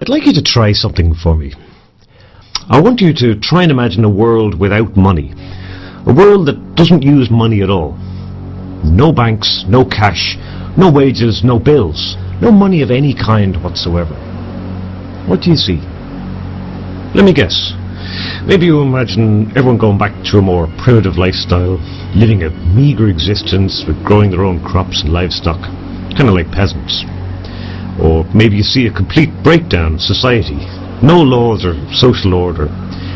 I'd like you to try something for me. I want you to try and imagine a world without money. A world that doesn't use money at all. No banks, no cash, no wages, no bills, no money of any kind whatsoever. What do you see? Let me guess. Maybe you imagine everyone going back to a more primitive lifestyle, living a meagre existence with growing their own crops and livestock, kind of like peasants. Or maybe you see a complete breakdown of society, no laws or social order,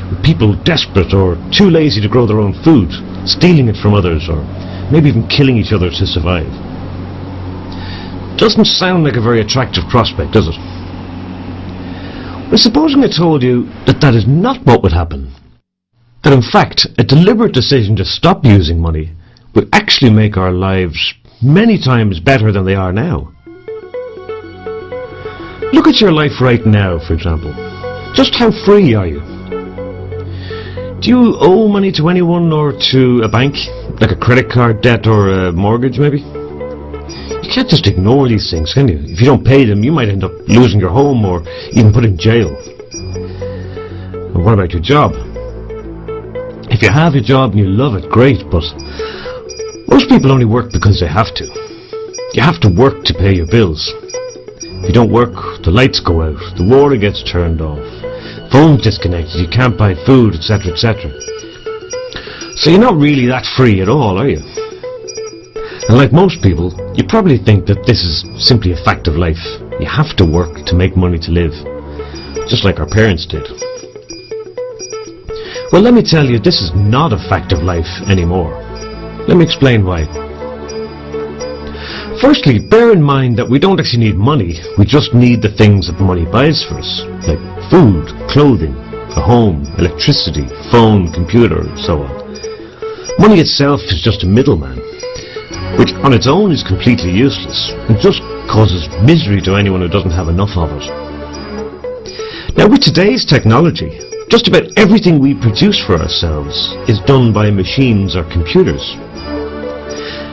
with people desperate or too lazy to grow their own food, stealing it from others, or maybe even killing each other to survive. Doesn't sound like a very attractive prospect, does it? Well, supposing I told you that that is not what would happen. That in fact, a deliberate decision to stop using money would actually make our lives many times better than they are now. Look at your life right now, for example. Just how free are you? Do you owe money to anyone or to a bank? Like a credit card debt or a mortgage, maybe? You can't just ignore these things, can you? If you don't pay them, you might end up losing your home or even put in jail. And what about your job? If you have a job and you love it, great, but most people only work because they have to. You have to work to pay your bills. If you don't work, the lights go out, the water gets turned off, phone's disconnected, you can't buy food, etc., etc. So you're not really that free at all, are you? And like most people, you probably think that this is simply a fact of life. You have to work to make money to live, just like our parents did. Well, let me tell you, this is not a fact of life anymore. Let me explain why. Firstly, bear in mind that we don't actually need money, we just need the things that money buys for us, like food, clothing, a home, electricity, phone, computer, and so on. Money itself is just a middleman, which on its own is completely useless and just causes misery to anyone who doesn't have enough of it. Now, with today's technology, just about everything we produce for ourselves is done by machines or computers.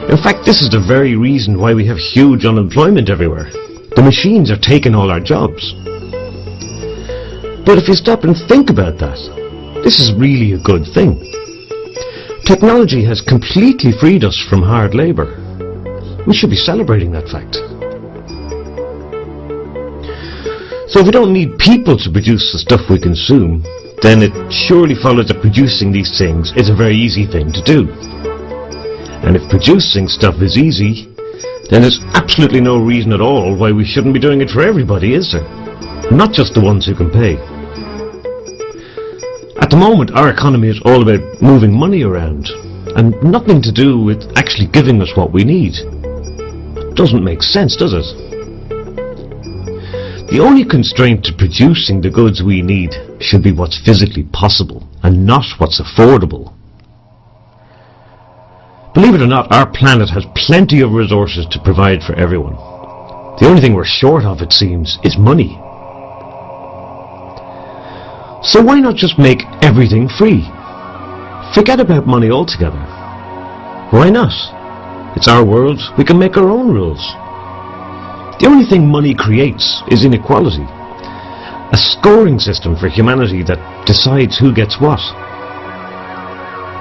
In fact, this is the very reason why we have huge unemployment everywhere. The machines are taking all our jobs. But if you stop and think about that, this is really a good thing. Technology has completely freed us from hard labour. We should be celebrating that fact. So if we don't need people to produce the stuff we consume, then it surely follows that producing these things is a very easy thing to do. And if producing stuff is easy, then there's absolutely no reason at all why we shouldn't be doing it for everybody, is there? Not just the ones who can pay. At the moment, our economy is all about moving money around, and nothing to do with actually giving us what we need. Doesn't make sense, does it? The only constraint to producing the goods we need should be what's physically possible, and not what's affordable. Believe it or not, our planet has plenty of resources to provide for everyone. The only thing we're short of, it seems, is money. So why not just make everything free? Forget about money altogether. Why not? It's our world, we can make our own rules. The only thing money creates is inequality. A scoring system for humanity that decides who gets what.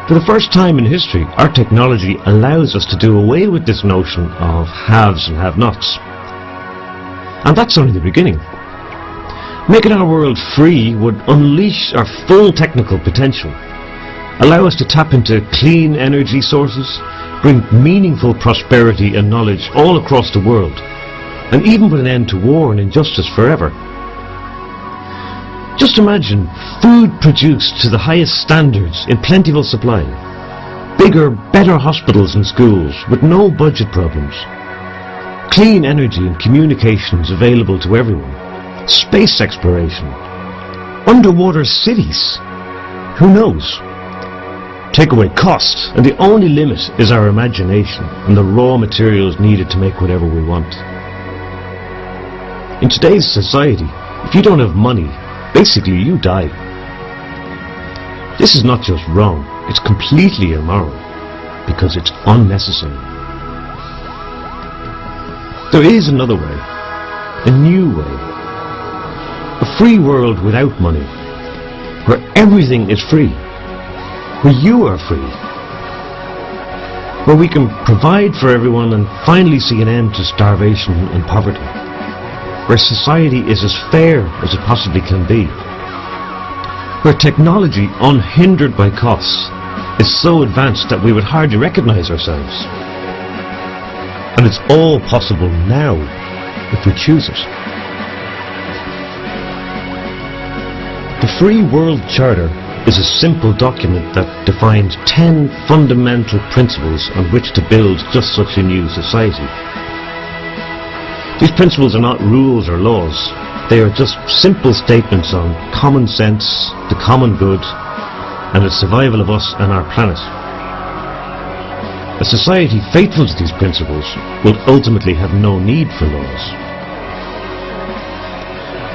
For the first time in history, our technology allows us to do away with this notion of haves and have-nots. And that's only the beginning. Making our world free would unleash our full technical potential, allow us to tap into clean energy sources, bring meaningful prosperity and knowledge all across the world, and even put an end to war and injustice forever. Just imagine food produced to the highest standards in plentiful supply, bigger, better hospitals and schools with no budget problems, clean energy and communications available to everyone, space exploration, underwater cities. Who knows? Take away cost, and the only limit is our imagination and the raw materials needed to make whatever we want. In today's society, if you don't have money, basically you die. This is not just wrong, it's completely immoral, because it's unnecessary. There is another way, a new way, a A free world without money, where everything is free, where you are free, where we can provide for everyone and finally see an end to starvation and poverty, where society is as fair as it possibly can be, where technology, unhindered by costs, is so advanced that we would hardly recognize ourselves. And it's all possible now, if we choose it. The Free World Charter is a simple document that defines 10 fundamental principles on which to build just such a new society. These principles are not rules or laws. They are just simple statements on common sense, the common good, and the survival of us and our planet. A society faithful to these principles will ultimately have no need for laws.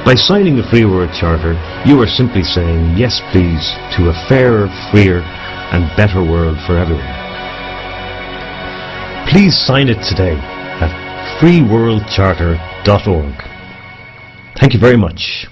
By signing the Free World Charter, you are simply saying yes please to a fairer, freer and better world for everyone. Please sign it today at freeworldcharter.org. Thank you very much.